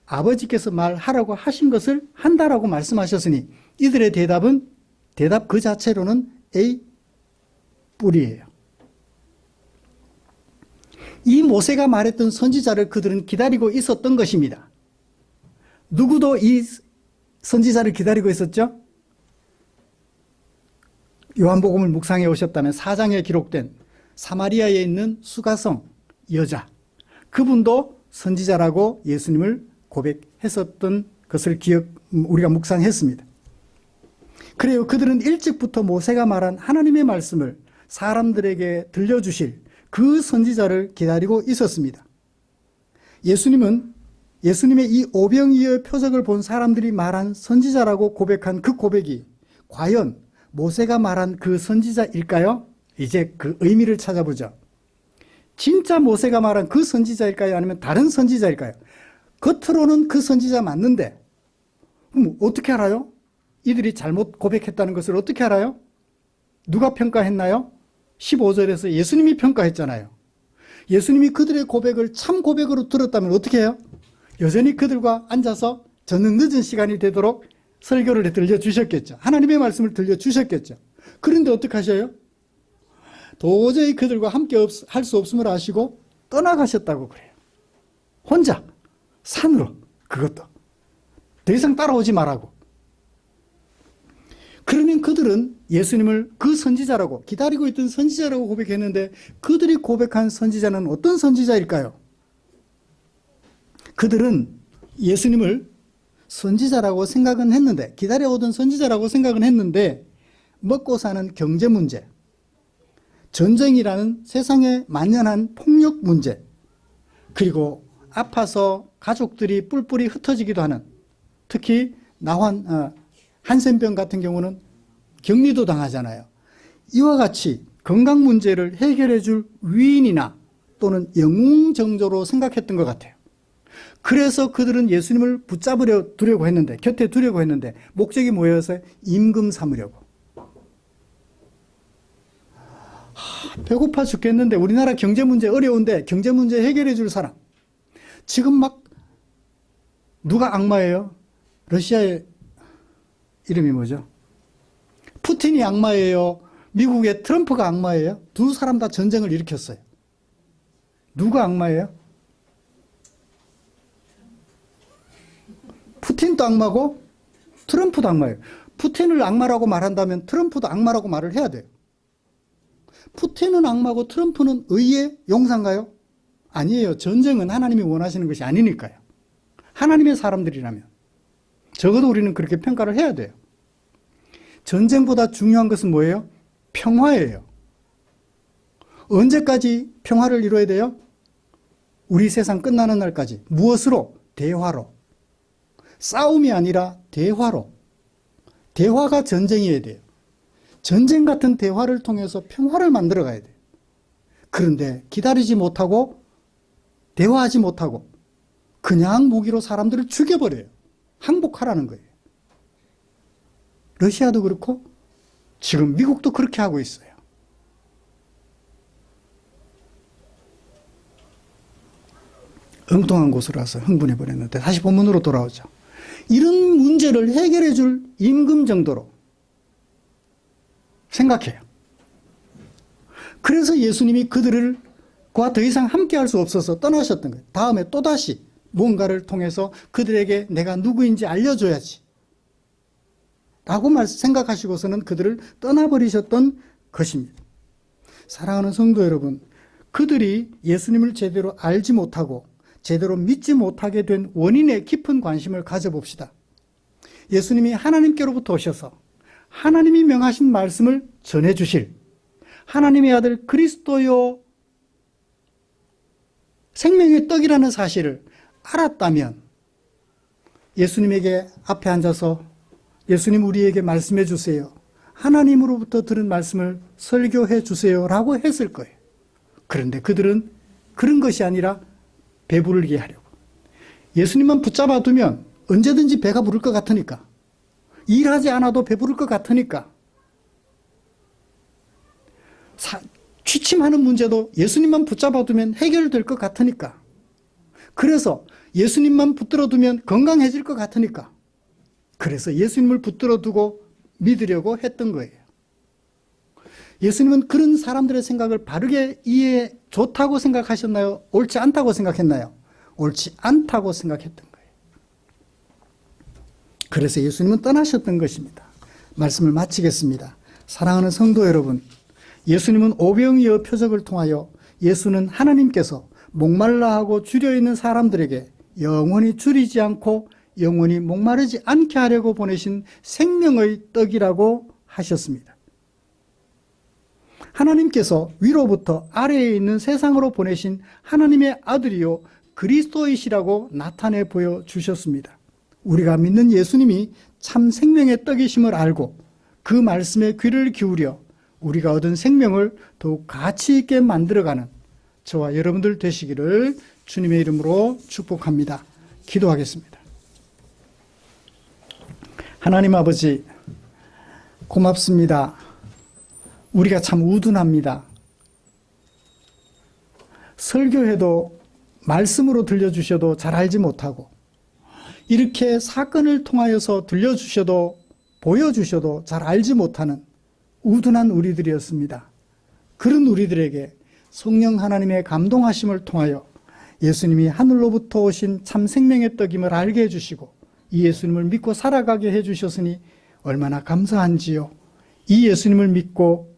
아버지께서 말하라고 하신 것을 한다라고 말씀하셨으니 이들의 대답 그 자체로는 A 뿔이에요. 이 모세가 말했던 선지자를 그들은 기다리고 있었던 것입니다. 누구도 이 선지자를 기다리고 있었죠? 요한복음을 묵상해 오셨다면 4장에 기록된 사마리아에 있는 수가성 여자, 그분도 선지자라고 예수님을 고백했었던 것을 우리가 묵상했습니다. 그래요. 그들은 일찍부터 모세가 말한 하나님의 말씀을 사람들에게 들려주실 그 선지자를 기다리고 있었습니다. 예수님은 예수님의 이 오병이어의 표적을 본 사람들이 말한 선지자라고 고백한 그 고백이 과연 모세가 말한 그 선지자일까요? 이제 그 의미를 찾아보죠. 진짜 모세가 말한 그 선지자일까요? 아니면 다른 선지자일까요? 겉으로는 그 선지자 맞는데 그럼 어떻게 알아요? 이들이 잘못 고백했다는 것을 어떻게 알아요? 누가 평가했나요? 15절에서 예수님이 평가했잖아요. 예수님이 그들의 고백을 참 고백으로 들었다면 어떻게 해요? 여전히 그들과 앉아서 저녁 늦은 시간이 되도록 설교를 들려주셨겠죠. 하나님의 말씀을 들려주셨겠죠. 그런데 어떻게 하셔요? 도저히 그들과 함께 할 수 없음을 아시고 떠나가셨다고 그래요. 혼자 산으로, 그것도 더 이상 따라오지 말라고. 그러면 그들은 예수님을 그 선지자라고, 기다리고 있던 선지자라고 고백했는데 그들이 고백한 선지자는 어떤 선지자일까요? 그들은 예수님을 선지자라고 생각은 했는데, 기다려오던 선지자라고 생각은 했는데, 먹고 사는 경제 문제, 전쟁이라는 세상에 만연한 폭력 문제, 그리고 아파서 가족들이 뿔뿔이 흩어지기도 하는, 특히 한센병 같은 경우는 격리도 당하잖아요. 이와 같이 건강 문제를 해결해 줄 위인이나 또는 영웅정조로 생각했던 것 같아요. 그래서 그들은 예수님을 붙잡으려 두려고 했는데, 곁에 두려고 했는데, 목적이 뭐여서 임금 삼으려고. 배고파 죽겠는데, 우리나라 경제 문제 어려운데 경제 문제 해결해 줄 사람. 지금 막 누가 악마예요? 러시아의 이름이 뭐죠? 푸틴이 악마예요? 미국의 트럼프가 악마예요? 두 사람 다 전쟁을 일으켰어요. 누가 악마예요? 푸틴도 악마고 트럼프도 악마예요. 푸틴을 악마라고 말한다면 트럼프도 악마라고 말을 해야 돼요. 푸틴은 악마고 트럼프는 의의 용사인가요? 아니에요. 전쟁은 하나님이 원하시는 것이 아니니까요. 하나님의 사람들이라면 적어도 우리는 그렇게 평가를 해야 돼요. 전쟁보다 중요한 것은 뭐예요? 평화예요. 언제까지 평화를 이루어야 돼요? 우리 세상 끝나는 날까지. 무엇으로? 대화로. 싸움이 아니라 대화로. 대화가 전쟁이어야 돼요. 전쟁 같은 대화를 통해서 평화를 만들어 가야 돼요. 그런데 기다리지 못하고 대화하지 못하고 그냥 무기로 사람들을 죽여버려요. 항복하라는 거예요. 러시아도 그렇고 지금 미국도 그렇게 하고 있어요. 엉뚱한 곳으로 와서 흥분해 버렸는데 다시 본문으로 돌아오죠. 이런 문제를 해결해 줄 임금 정도로 생각해요. 그래서 예수님이 그들과 더 이상 함께 할 수 없어서 떠나셨던 거예요. 다음에 또다시 뭔가를 통해서 그들에게 내가 누구인지 알려줘야지 라고 생각하시고서는 그들을 떠나버리셨던 것입니다. 사랑하는 성도 여러분, 그들이 예수님을 제대로 알지 못하고 제대로 믿지 못하게 된 원인에 깊은 관심을 가져봅시다. 예수님이 하나님께로부터 오셔서 하나님이 명하신 말씀을 전해주실 하나님의 아들 그리스도요 생명의 떡이라는 사실을 알았다면 예수님에게 앞에 앉아서 예수님 우리에게 말씀해 주세요. 하나님으로부터 들은 말씀을 설교해 주세요 라고 했을 거예요. 그런데 그들은 그런 것이 아니라 배부르게 하려고. 예수님만 붙잡아 두면 언제든지 배가 부를 것 같으니까. 일하지 않아도 배부를 것 같으니까. 취침하는 문제도 예수님만 붙잡아 두면 해결될 것 같으니까. 그래서 예수님만 붙들어 두면 건강해질 것 같으니까. 그래서 예수님을 붙들어 두고 믿으려고 했던 거예요. 예수님은 그런 사람들의 생각을 바르게 이해해 좋다고 생각하셨나요? 옳지 않다고 생각했나요? 옳지 않다고 생각했던 거예요. 그래서 예수님은 떠나셨던 것입니다. 말씀을 마치겠습니다. 사랑하는 성도 여러분, 예수님은 오병이어 표적을 통하여 예수는 하나님께서 목말라하고 줄여있는 사람들에게 영원히 줄이지 않고 영원히 목마르지 않게 하려고 보내신 생명의 떡이라고 하셨습니다. 하나님께서 위로부터 아래에 있는 세상으로 보내신 하나님의 아들이요 그리스도이시라고 나타내 보여주셨습니다. 우리가 믿는 예수님이 참 생명의 떡이심을 알고 그 말씀에 귀를 기울여 우리가 얻은 생명을 더욱 가치 있게 만들어가는 저와 여러분들 되시기를 주님의 이름으로 축복합니다. 기도하겠습니다. 하나님 아버지 고맙습니다. 우리가 참 우둔합니다. 설교해도 말씀으로 들려주셔도 잘 알지 못하고, 이렇게 사건을 통하여서 들려주셔도 보여주셔도 잘 알지 못하는 우둔한 우리들이었습니다. 그런 우리들에게 성령 하나님의 감동하심을 통하여 예수님이 하늘로부터 오신 참 생명의 떡임을 알게 해주시고 이 예수님을 믿고 살아가게 해주셨으니 얼마나 감사한지요. 이 예수님을 믿고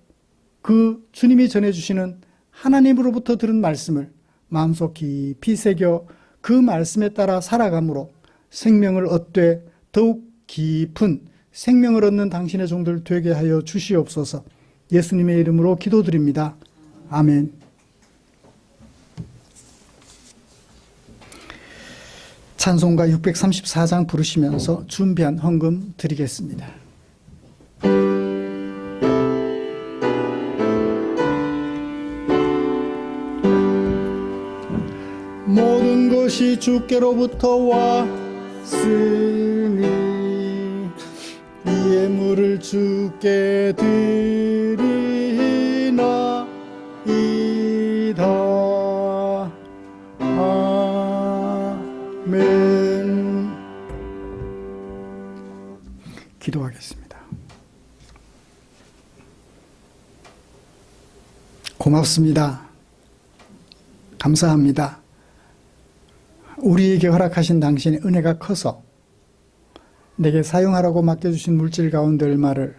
그 주님이 전해주시는 하나님으로부터 들은 말씀을 마음속 깊이 새겨 그 말씀에 따라 살아감으로 생명을 얻되 더욱 깊은 생명을 얻는 당신의 종들 되게 하여 주시옵소서. 예수님의 이름으로 기도드립니다. 아멘. 찬송가 634장 부르시면서 준비한 헌금 드리겠습니다. 모든 것이 주께로부터 왔으니 이 예물을 주께 드리나이다. 아멘. 기도하겠습니다. 고맙습니다. 감사합니다. 우리에게 허락하신 당신의 은혜가 커서 내게 사용하라고 맡겨주신 물질 가운데 얼마를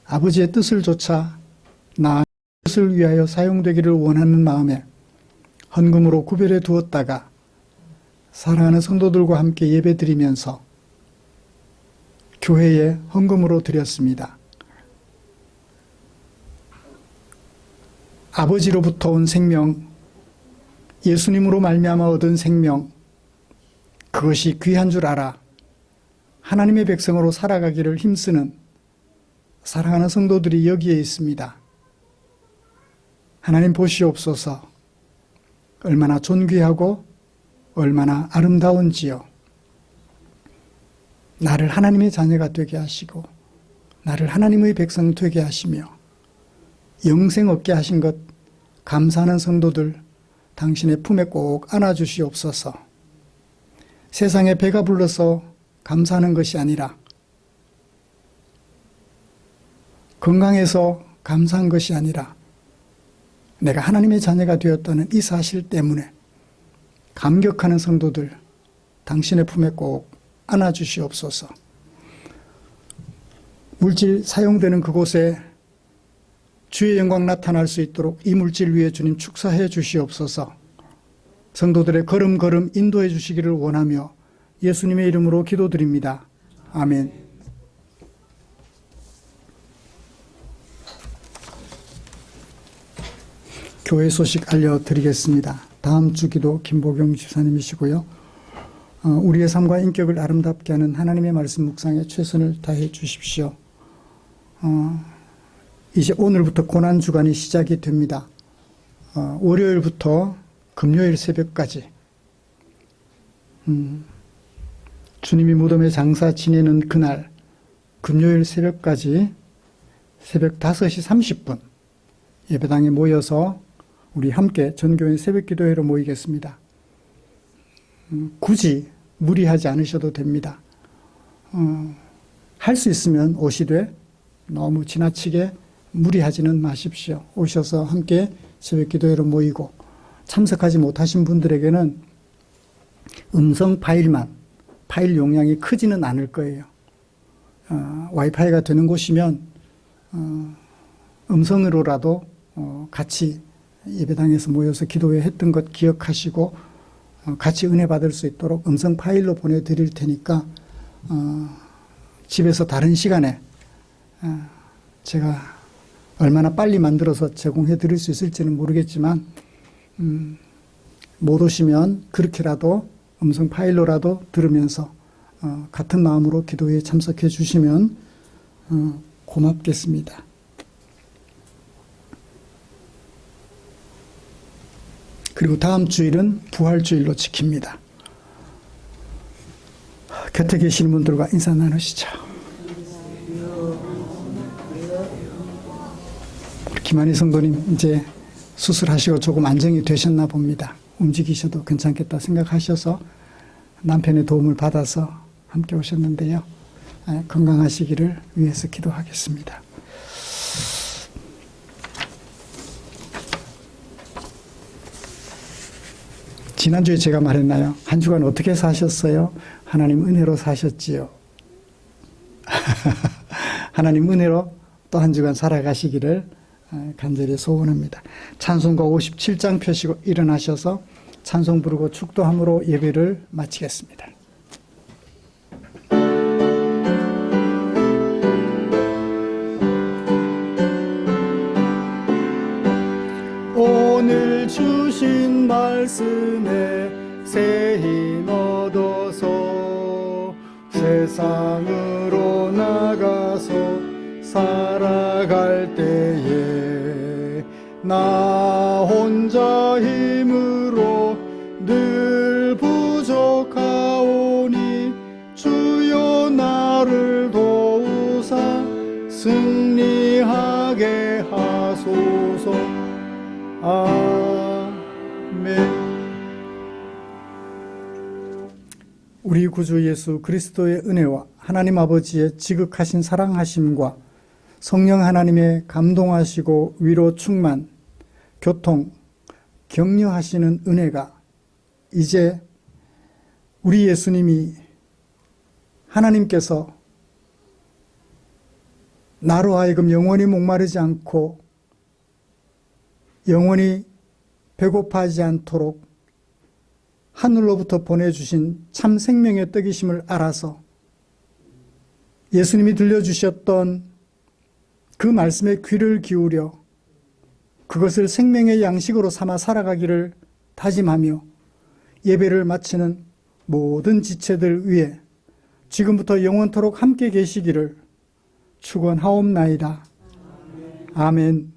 아버지의 뜻을 좇아 나의 뜻을 위하여 사용되기를 원하는 마음에 헌금으로 구별해 두었다가 사랑하는 성도들과 함께 예배드리면서 교회에 헌금으로 드렸습니다. 아버지로부터 온 생명, 예수님으로 말미암아 얻은 생명, 그것이 귀한 줄 알아 하나님의 백성으로 살아가기를 힘쓰는 사랑하는 성도들이 여기에 있습니다. 하나님 보시옵소서. 얼마나 존귀하고 얼마나 아름다운지요. 나를 하나님의 자녀가 되게 하시고 나를 하나님의 백성 되게 하시며 영생 얻게 하신 것 감사하는 성도들 당신의 품에 꼭 안아주시옵소서. 세상에 배가 불러서 감사하는 것이 아니라 건강해서 감사한 것이 아니라 내가 하나님의 자녀가 되었다는 이 사실 때문에 감격하는 성도들 당신의 품에 꼭 안아주시옵소서. 물질 사용되는 그곳에 주의 영광 나타날 수 있도록 이 물질 위에 주님 축사해 주시옵소서. 성도들의 걸음걸음 인도해 주시기를 원하며 예수님의 이름으로 기도드립니다. 아멘. 교회 소식 알려드리겠습니다. 다음 주 기도 김보경 집사님이시고요. 우리의 삶과 인격을 아름답게 하는 하나님의 말씀 묵상에 최선을 다해 주십시오. 이제 오늘부터 고난주간이 시작이 됩니다. 월요일부터 금요일 새벽까지 주님이 무덤에 장사 지내는 그날 금요일 새벽까지 새벽 5시 30분 예배당에 모여서 우리 함께 전교인 새벽기도회로 모이겠습니다. 굳이 무리하지 않으셔도 됩니다. 할 수 있으면 오시되 너무 지나치게 무리하지는 마십시오. 오셔서 함께 새벽기도회로 모이고 참석하지 못하신 분들에게는 음성 파일만, 파일 용량이 크지는 않을 거예요. 와이파이가 되는 곳이면 음성으로라도 같이 예배당에서 모여서 기도회 했던 것 기억하시고 같이 은혜 받을 수 있도록 음성 파일로 보내드릴 테니까 집에서 다른 시간에 제가 얼마나 빨리 만들어서 제공해 드릴 수 있을지는 모르겠지만 못 오시면 그렇게라도 음성 파일로라도 들으면서 같은 마음으로 기도에 참석해 주시면 고맙겠습니다. 그리고 다음 주일은 부활주일로 지킵니다. 곁에 계시는 분들과 인사 나누시죠. 김한희 성도님 이제 수술하시고 조금 안정이 되셨나 봅니다. 움직이셔도 괜찮겠다 생각하셔서 남편의 도움을 받아서 함께 오셨는데요. 건강하시기를 위해서 기도하겠습니다. 지난주에 제가 말했나요? 한 주간 어떻게 사셨어요? 하나님 은혜로 사셨지요. 하나님 은혜로 또 한 주간 살아가시기를 간절히 소원합니다. 찬송가 57장 펴시고 일어나셔서 찬송 부르고 축도함으로 예배를 마치겠습니다. 오늘 주신 말씀에 새 힘 얻어서 세상으로 나가서 살아갈 때에 나 혼자 힘으로 늘 부족하오니 주여 나를 도우사 승리하게 하소서. 아멘. 우리 구주 예수 그리스도의 은혜와 하나님 아버지의 지극하신 사랑하심과 성령 하나님의 감동하시고 위로 충만, 교통, 격려하시는 은혜가 이제 우리 예수님이 하나님께서 나로 하여금 영원히 목마르지 않고 영원히 배고파하지 않도록 하늘로부터 보내주신 참 생명의 떡이심을 알아서 예수님이 들려주셨던 그 말씀에 귀를 기울여 그것을 생명의 양식으로 삼아 살아가기를 다짐하며 예배를 마치는 모든 지체들 위해 지금부터 영원토록 함께 계시기를 축원하옵나이다. 아멘.